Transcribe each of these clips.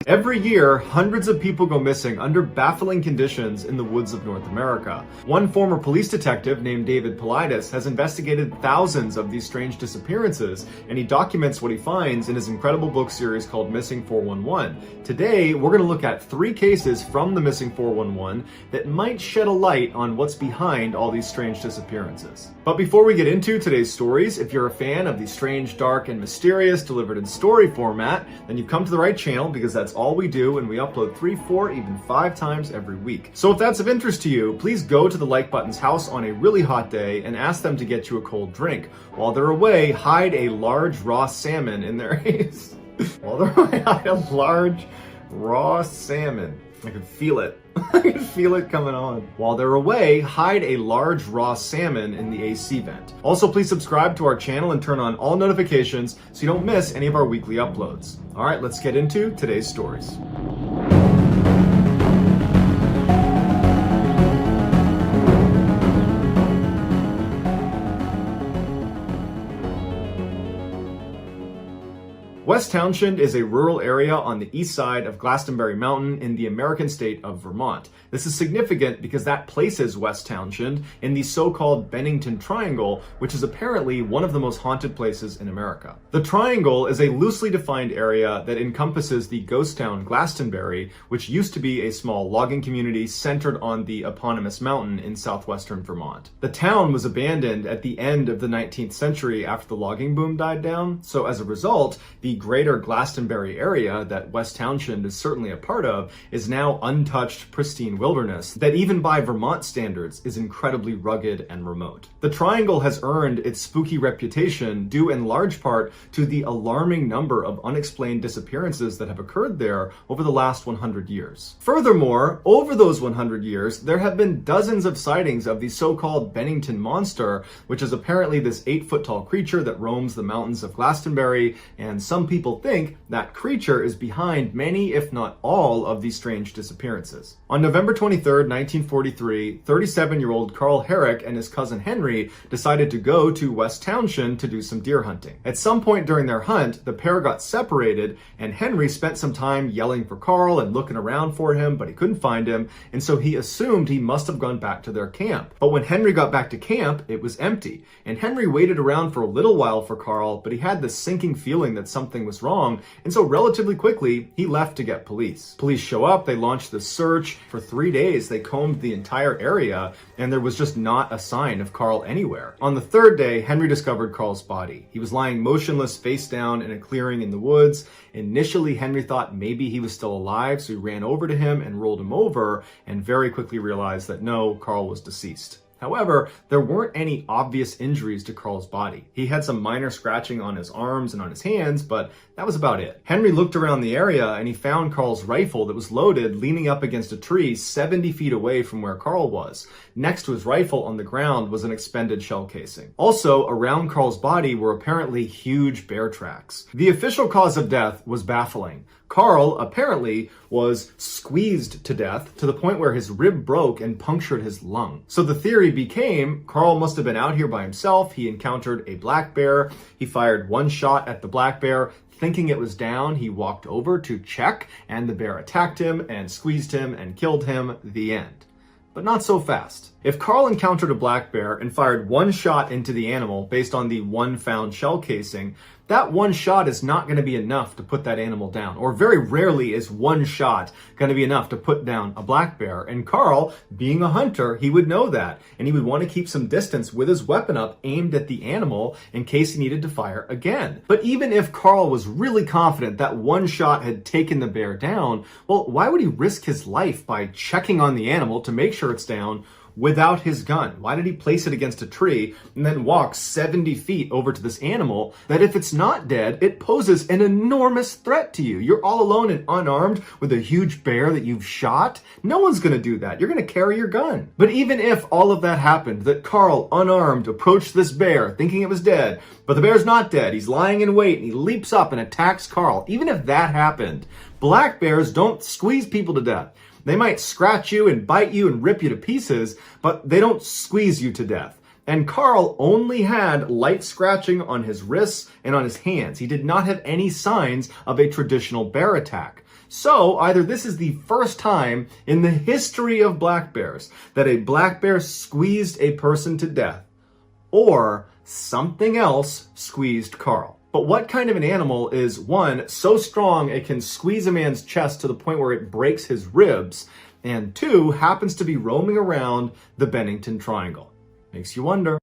Every year, hundreds of people go missing under baffling conditions in the woods of North America. One former police detective named David Paulides has investigated thousands of these strange disappearances, and he documents what he finds in his incredible book series called Missing 411. Today, we're going to look at 3 cases from the Missing 411 that might shed a light on what's behind all these strange disappearances. But before we get into today's stories, if you're a fan of the strange, dark, and mysterious delivered in story format, then you've come to the right channel, because that's all we do, and we upload 3, 4, even 5 times every week. So if that's of interest to you, please go to the like button's house on a really hot day and ask them to get you a cold drink. While they're away, hide a large raw salmon in their haze. While they're away, hide a large raw salmon. I can feel it. I can feel it coming on. While they're away, hide a large raw salmon in the AC vent. Also, please subscribe to our channel and turn on all notifications so you don't miss any of our weekly uploads. All right, let's get into today's stories. West Townshend is a rural area on the east side of Glastonbury Mountain in the American state of Vermont. This is significant because that places West Townshend in the so-called Bennington Triangle, which is apparently one of the most haunted places in America. The Triangle is a loosely defined area that encompasses the ghost town Glastonbury, which used to be a small logging community centered on the eponymous mountain in southwestern Vermont. The town was abandoned at the end of the 19th century after the logging boom died down, so as a result, the greater Glastonbury area that West Townshend is certainly a part of is now untouched, pristine wilderness that even by Vermont standards is incredibly rugged and remote. The Triangle has earned its spooky reputation due in large part to the alarming number of unexplained disappearances that have occurred there over the last 100 years. Furthermore, over those 100 years, there have been dozens of sightings of the so-called Bennington Monster, which is apparently this 8-foot-tall creature that roams the mountains of Glastonbury, and some people think that creature is behind many, if not all, of these strange disappearances. On November 23rd, 1943, 37-year-old Carl Herrick and his cousin Henry decided to go to West Townshend to do some deer hunting. At some point during their hunt, the pair got separated, and Henry spent some time yelling for Carl and looking around for him, but he couldn't find him, and so he assumed he must have gone back to their camp. But when Henry got back to camp, it was empty, and Henry waited around for a little while for Carl, but he had this sinking feeling that something was wrong, and so relatively quickly, he left to get police. Police show up, they launch this search. For 3 days, they combed the entire area, and there was just not a sign of Carl anywhere. On the 3rd day, Henry discovered Carl's body. He was lying motionless, face down in a clearing in the woods. Initially, Henry thought maybe he was still alive, so he ran over to him and rolled him over, and very quickly realized that no, Carl was deceased. However, there weren't any obvious injuries to Carl's body. He had some minor scratching on his arms and on his hands, but that was about it. Henry looked around the area and he found Carl's rifle that was loaded leaning up against a tree 70 feet away from where Carl was. Next to his rifle on the ground was an expended shell casing. Also, around Carl's body were apparently huge bear tracks. The official cause of death was baffling. Carl, apparently, was squeezed to death to the point where his rib broke and punctured his lung. So the theory became Carl must have been out here by himself. He encountered a black bear. He fired one shot at the black bear. Thinking it was down, he walked over to check, and the bear attacked him and squeezed him and killed him. The end. But not so fast. If Carl encountered a black bear and fired one shot into the animal based on the one found shell casing, that one shot is not going to be enough to put that animal down, or very rarely is one shot going to be enough to put down a black bear. And Carl, being a hunter, he would know that, and he would want to keep some distance with his weapon up aimed at the animal in case he needed to fire again. But even if Carl was really confident that one shot had taken the bear down, well, why would he risk his life by checking on the animal to make sure it's down without his gun? Why did he place it against a tree and then walk 70 feet over to this animal that if it's not dead, it poses an enormous threat to you? You're all alone and unarmed with a huge bear that you've shot? No one's gonna do that. You're gonna carry your gun. But even if all of that happened, that Carl, unarmed, approached this bear thinking it was dead, but the bear's not dead, he's lying in wait and he leaps up and attacks Carl. Even if that happened, black bears don't squeeze people to death. They might scratch you and bite you and rip you to pieces, but they don't squeeze you to death. And Carl only had light scratching on his wrists and on his hands. He did not have any signs of a traditional bear attack. So either this is the first time in the history of black bears that a black bear squeezed a person to death, or something else squeezed Carl. But what kind of an animal is, one, so strong it can squeeze a man's chest to the point where it breaks his ribs, and two, happens to be roaming around the Bennington Triangle? Makes you wonder.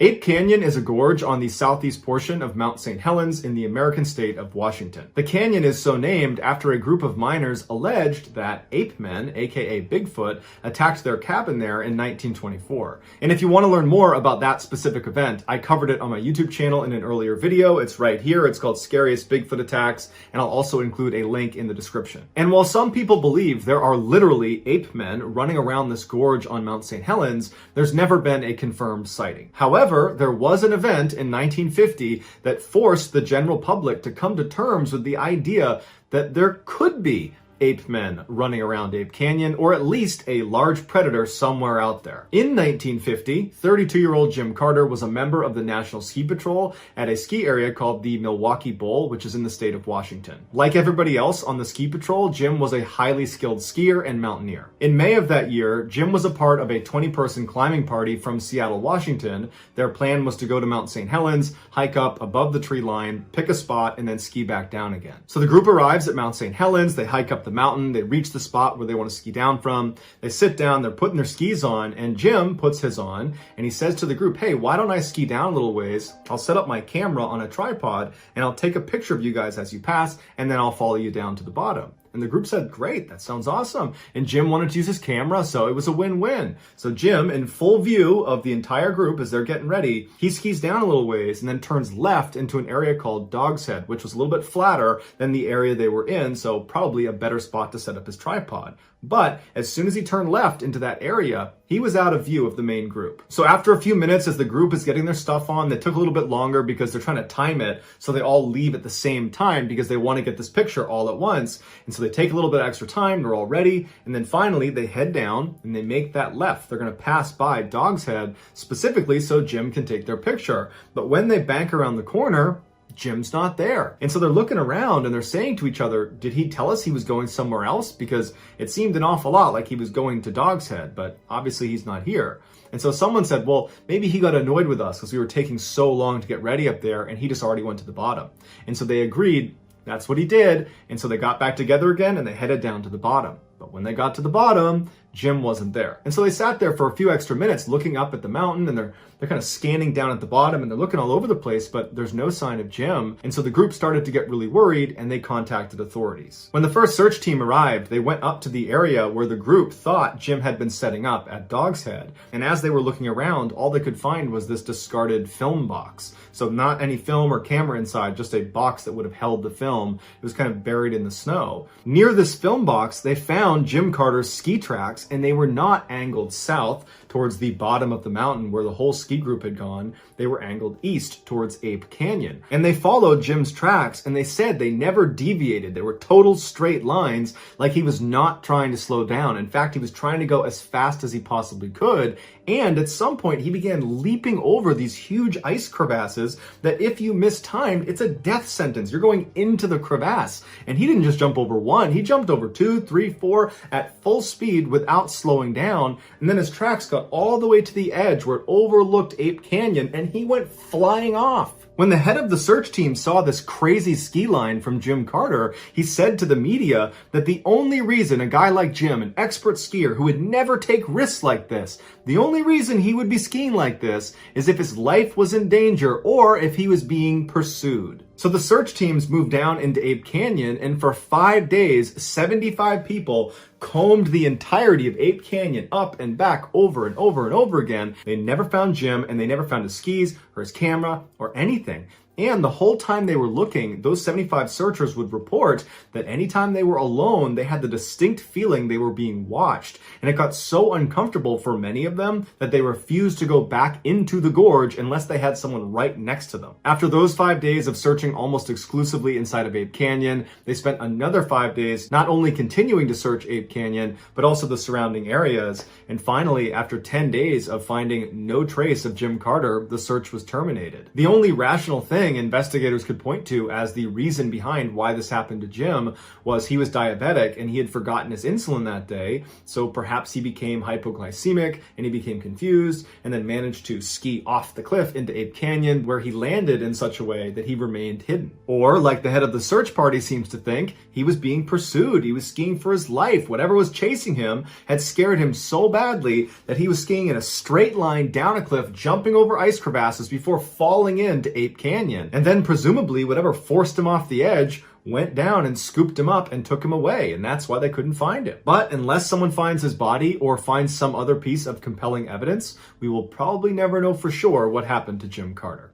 Ape Canyon is a gorge on the southeast portion of Mount St. Helens in the American state of Washington. The canyon is so named after a group of miners alleged that ape men, aka Bigfoot, attacked their cabin there in 1924. And if you want to learn more about that specific event, I covered it on my YouTube channel in an earlier video. It's right here. It's called Scariest Bigfoot Attacks, and I'll also include a link in the description. And while some people believe there are literally ape men running around this gorge on Mount St. Helens, there's never been a confirmed sighting. However, there was an event in 1950 that forced the general public to come to terms with the idea that there could be ape men running around Ape Canyon, or at least a large predator somewhere out there. In 1950, 32-year-old Jim Carter was a member of the National Ski Patrol at a ski area called the Milwaukee Bowl, which is in the state of Washington. Like everybody else on the ski patrol, Jim was a highly skilled skier and mountaineer. In May of that year, Jim was a part of a 20-person climbing party from Seattle, Washington. Their plan was to go to Mount St. Helens, hike up above the tree line, pick a spot, and then ski back down again. So the group arrives at Mount St. Helens, they hike up the mountain, they reach the spot where they want to ski down from, they sit down, they're putting their skis on, and Jim puts his on, and he says to the group, hey, why don't I ski down a little ways? I'll set up my camera on a tripod, and I'll take a picture of you guys as you pass, and then I'll follow you down to the bottom. And the group said, great, that sounds awesome. And Jim wanted to use his camera, so it was a win-win. So Jim, in full view of the entire group as they're getting ready, he skis down a little ways and then turns left into an area called Dog's Head, which was a little bit flatter than the area they were in, so probably a better spot to set up his tripod. But as soon as he turned left into that area, he was out of view of the main group. So after a few minutes, as the group is getting their stuff on, they took a little bit longer because they're trying to time it so they all leave at the same time because they want to get this picture all at once. And so they take a little bit of extra time, they're all ready, and then finally they head down and they make that left. They're going to pass by Dog's Head specifically so Jim can take their picture. But when they bank around the corner, Jim's not there. And so they're looking around and they're saying to each other, did he tell us he was going somewhere else? Because it seemed an awful lot like he was going to Dog's Head, but obviously he's not here. And so someone said, well, maybe he got annoyed with us because we were taking so long to get ready up there and he just already went to the bottom. And so they agreed that's what he did. And so they got back together again and they headed down to the bottom. But when they got to the bottom, Jim wasn't there. And so they sat there for a few extra minutes looking up at the mountain, and they're kind of scanning down at the bottom and they're looking all over the place, but there's no sign of Jim. And so the group started to get really worried and they contacted authorities. When the first search team arrived, they went up to the area where the group thought Jim had been setting up at Dog's Head. And as they were looking around, all they could find was this discarded film box. So not any film or camera inside, just a box that would have held the film. It was kind of buried in the snow. Near this film box, they found Jim Carter's ski tracks, and they were not angled south towards the bottom of the mountain where the whole ski group had gone. They were angled east towards Ape Canyon. And they followed Jim's tracks, and they said they never deviated. They were total straight lines, like he was not trying to slow down. In fact, he was trying to go as fast as he possibly could. And at some point, he began leaping over these huge ice crevasses that if you mistimed, it's a death sentence. You're going into the crevasse. And he didn't just jump over one, he jumped over 2, 3, 4 at full speed without slowing down. And then his tracks got all the way to the edge where it overlooked Ape Canyon, and he went flying off. When the head of the search team saw this crazy ski line from Jim Carter, he said to the media that the only reason a guy like Jim, an expert skier who would never take risks like this, the only reason he would be skiing like this is if his life was in danger or if he was being pursued. So the search teams moved down into Ape Canyon, and for 5 days, 75 people combed the entirety of Ape Canyon up and back over and over and over again. They never found Jim, and they never found his skis or his camera or anything. And the whole time they were looking, those 75 searchers would report that anytime they were alone, they had the distinct feeling they were being watched. And it got so uncomfortable for many of them that they refused to go back into the gorge unless they had someone right next to them. After those 5 days of searching almost exclusively inside of Ape Canyon, they spent another 5 days not only continuing to search Ape Canyon, but also the surrounding areas. And finally, after 10 days of finding no trace of Jim Carter, the search was terminated. The only rational thing thing investigators could point to as the reason behind why this happened to Jim was he was diabetic and he had forgotten his insulin that day, so perhaps he became hypoglycemic and he became confused and then managed to ski off the cliff into Ape Canyon, where he landed in such a way that he remained hidden. Or, like the head of the search party seems to think, he was being pursued. He was skiing for his life. Whatever was chasing him had scared him so badly that he was skiing in a straight line down a cliff, jumping over ice crevasses before falling into Ape Canyon. And then presumably whatever forced him off the edge went down and scooped him up and took him away, and that's why they couldn't find him. But unless someone finds his body or finds some other piece of compelling evidence, we will probably never know for sure what happened to Jim Carter.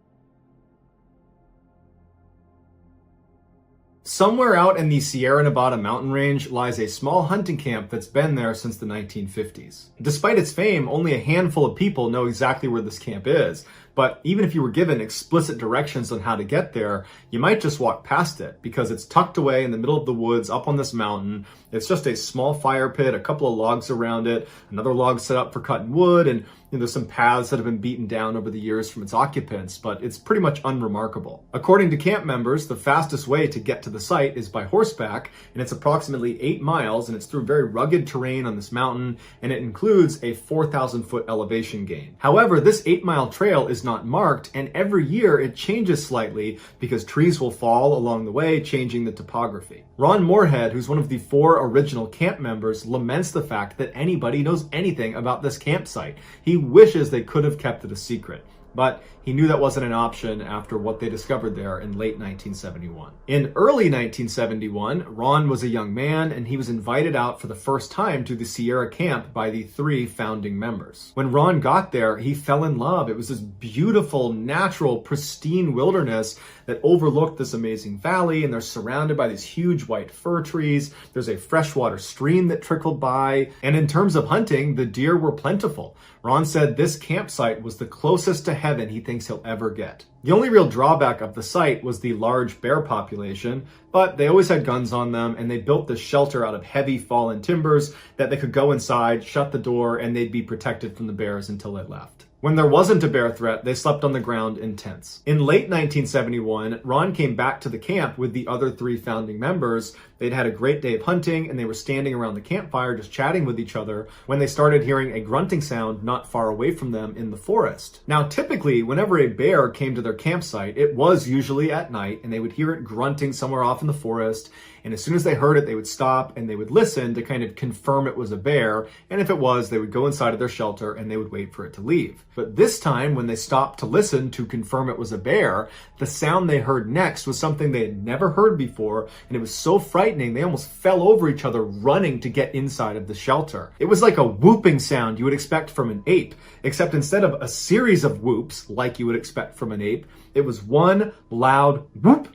Somewhere out in the Sierra Nevada mountain range lies a small hunting camp that's been there since the 1950s. Despite its fame, only a handful of people know exactly where this camp is. But even if you were given explicit directions on how to get there, you might just walk past it because it's tucked away in the middle of the woods up on this mountain. It's just a small fire pit, a couple of logs around it, another log set up for cutting wood, and there's some paths that have been beaten down over the years from its occupants, but it's pretty much unremarkable. According to camp members, the fastest way to get to the site is by horseback, and it's approximately 8 miles, and it's through very rugged terrain on this mountain, and it includes a 4,000-foot elevation gain. However, this 8-mile trail is not marked, and every year it changes slightly because trees will fall along the way, changing the topography. Ron Moorhead, who's one of the 4 original camp members, laments the fact that anybody knows anything about this campsite. He wishes they could have kept it a secret, but he knew that wasn't an option after what they discovered there in late 1971. In early 1971, Ron was a young man and he was invited out for the first time to the Sierra camp by the 3 founding members. When Ron got there, he fell in love. It was this beautiful, natural, pristine wilderness that overlooked this amazing valley, and they're surrounded by these huge white fir trees. There's a freshwater stream that trickled by, and in terms of hunting, the deer were plentiful. Ron said this campsite was the closest to heaven he thinks he'll ever get. The only real drawback of the site was the large bear population, but they always had guns on them, and they built this shelter out of heavy fallen timbers that they could go inside, shut the door, and they'd be protected from the bears until they left. When there wasn't a bear threat, they slept on the ground in tents. In late 1971, Ron came back to the camp with the other 3 founding members. They'd had a great day of hunting, and they were standing around the campfire just chatting with each other when they started hearing a grunting sound not far away from them in the forest. Now, typically, whenever a bear came to their campsite, it was usually at night, and they would hear it grunting somewhere off in the forest. And as soon as they heard it, they would stop and they would listen to kind of confirm it was a bear. And if it was, they would go inside of their shelter and they would wait for it to leave. But this time, when they stopped to listen to confirm it was a bear, the sound they heard next was something they had never heard before. And it was so frightening, they almost fell over each other running to get inside of the shelter. It was like a whooping sound you would expect from an ape, except instead of a series of whoops like you would expect from an ape, it was one loud whoop,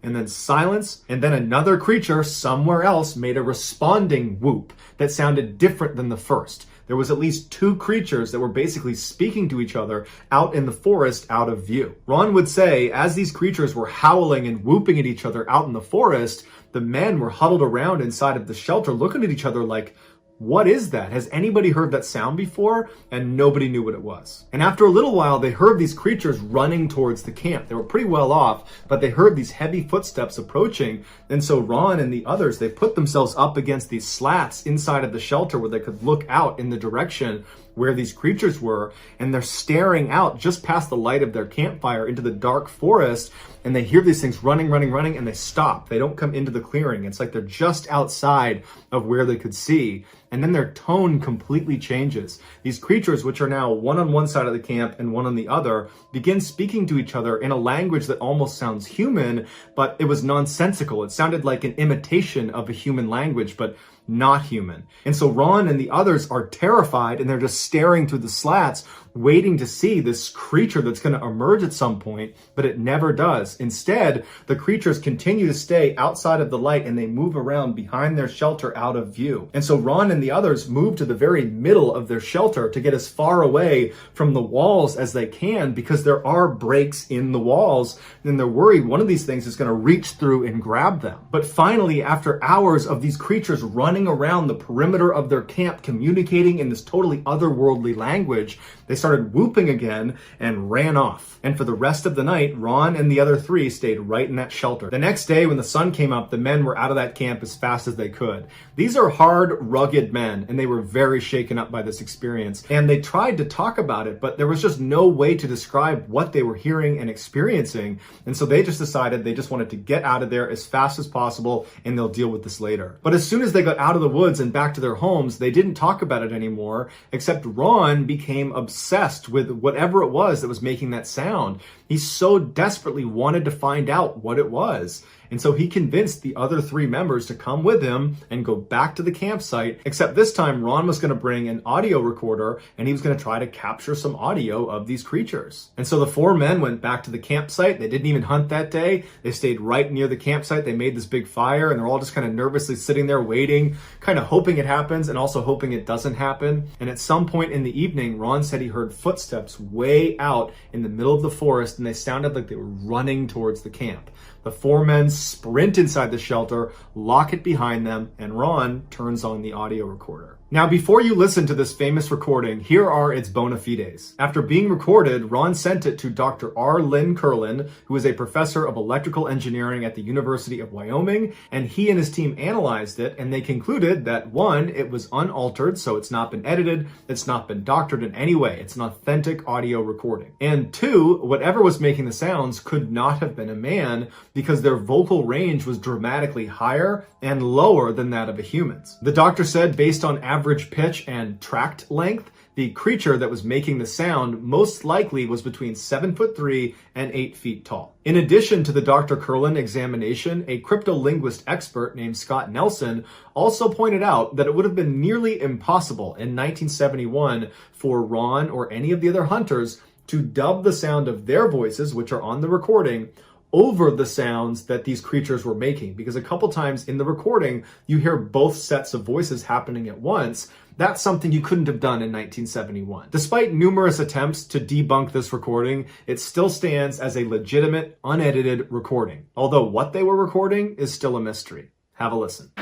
and then silence, and then another creature somewhere else made a responding whoop that sounded different than the first. There was at least 2 creatures that were basically speaking to each other out in the forest, out of view. Ron would say, as these creatures were howling and whooping at each other out in the forest, the men were huddled around inside of the shelter looking at each other like, what is that? Has anybody heard that sound before? And nobody knew what it was. And after a little while, they heard these creatures running towards the camp. They were pretty well off, but they heard these heavy footsteps approaching. And so Ron and the others, they put themselves up against these slats inside of the shelter where they could look out in the direction where these creatures were, and they're staring out just past the light of their campfire into the dark forest, and they hear these things running, and they stop. They don't come into the clearing. It's like they're just outside of where they could see, and then their tone completely changes. These creatures, which are now one on one side of the camp and one on the other, begin speaking to each other in a language that almost sounds human, but it was nonsensical. It sounded like an imitation of a human language, but not human. And so Ron and the others are terrified, and they're just staring through the slats, waiting to see this creature that's going to emerge at some point, but it never does. Instead, the creatures continue to stay outside of the light, and they move around behind their shelter out of view. And so Ron and the others move to the very middle of their shelter to get as far away from the walls as they can, because there are breaks in the walls, and they're worried one of these things is going to reach through and grab them. But finally, after hours of these creatures running around the perimeter of their camp, communicating in this totally otherworldly language, they started whooping again and ran off. And for the rest of the night, Ron and the other three stayed right in that shelter. The next day, when the sun came up, the men were out of that camp as fast as they could. These are hard, rugged men, and they were very shaken up by this experience. And they tried to talk about it, but there was just no way to describe what they were hearing and experiencing. And so they just decided they just wanted to get out of there as fast as possible, and they'll deal with this later. But as soon as they got out of the woods and back to their homes, they didn't talk about it anymore, except Ron became obsessed with whatever it was that was making that sound. He so desperately wanted to find out what it was. And so he convinced the other three members to come with him and go back to the campsite, except this time Ron was going to bring an audio recorder and he was going to try to capture some audio of these creatures. And so the four men went back to the campsite. They didn't even hunt that day. They stayed right near the campsite. They made this big fire and they're all just kind of nervously sitting there waiting, kind of hoping it happens and also hoping it doesn't happen. And at some point in the evening, Ron said he heard footsteps way out in the middle of the forest and they sounded like they were running towards the camp. The four men sprint inside the shelter, lock it behind them, and Ron turns on the audio recorder. Now, before you listen to this famous recording, here are its bona fides. After being recorded, Ron sent it to Dr. R. Lynn Curlin, who is a professor of electrical engineering at the University of Wyoming, and he and his team analyzed it, and they concluded that 1, it was unaltered, so it's not been edited, it's not been doctored in any way, it's an authentic audio recording. And 2, whatever was making the sounds could not have been a man, because their vocal range was dramatically higher and lower than that of a human's. The doctor said, based on average pitch and tract length, the creature that was making the sound most likely was between 7'3" and 8 feet tall. In addition to the Dr. Curlin examination, a cryptolinguist expert named Scott Nelson also pointed out that it would have been nearly impossible in 1971 for Ron or any of the other hunters to dub the sound of their voices, which are on the recording, over the sounds that these creatures were making. Because a couple times in the recording, you hear both sets of voices happening at once. That's something you couldn't have done in 1971. Despite numerous attempts to debunk this recording, it still stands as a legitimate, unedited recording. Although what they were recording is still a mystery. Have a listen.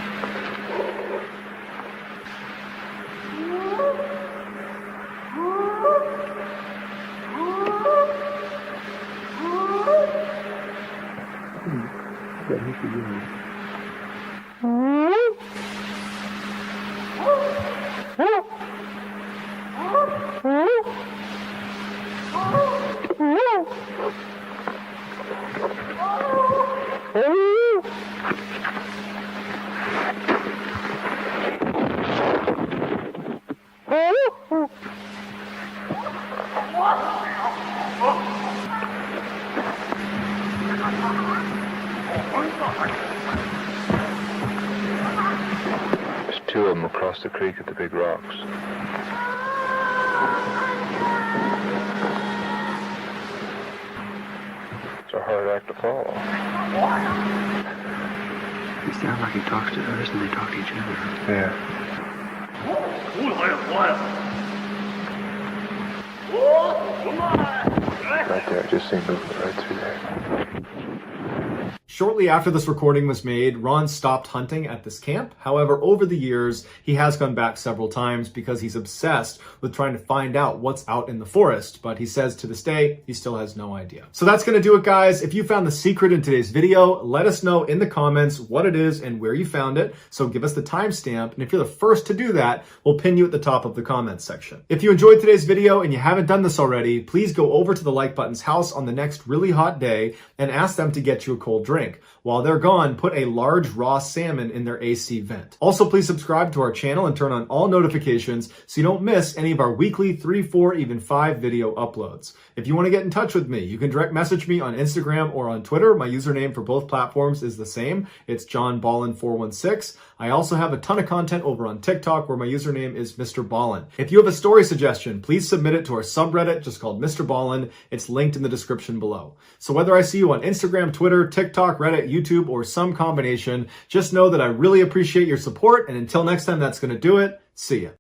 There's 2 of them across the creek at the big rocks. It's a hard act to follow. It sounds like he talks to others and they talk to each other. Yeah. Right there, I just seen movement right through there. Shortly after this recording was made, Ron stopped hunting at this camp. However, over the years, he has gone back several times because he's obsessed with trying to find out what's out in the forest. But he says to this day, he still has no idea. So that's going to do it, guys. If you found the secret in today's video, let us know in the comments what it is and where you found it. So give us the timestamp. And if you're the first to do that, we'll pin you at the top of the comments section. If you enjoyed today's video and you haven't done this already, please go over to the like button's house on the next really hot day and ask them to get you a cold drink. While they're gone, put a large raw salmon in their AC vent. Also, please subscribe to our channel and turn on all notifications so you don't miss any of our weekly 3, 4, even 5 video uploads. If you want to get in touch with me, you can direct message me on Instagram or on Twitter. My username for both platforms is the same. It's JohnBallin416. I also have a ton of content over on TikTok where my username is Mr. Ballin. If you have a story suggestion, please submit it to our subreddit just called Mr. Ballin. It's linked in the description below. So whether I see you on Instagram, Twitter, TikTok, Reddit, YouTube, or some combination, just know that I really appreciate your support. And until next time, that's going to do it. See ya.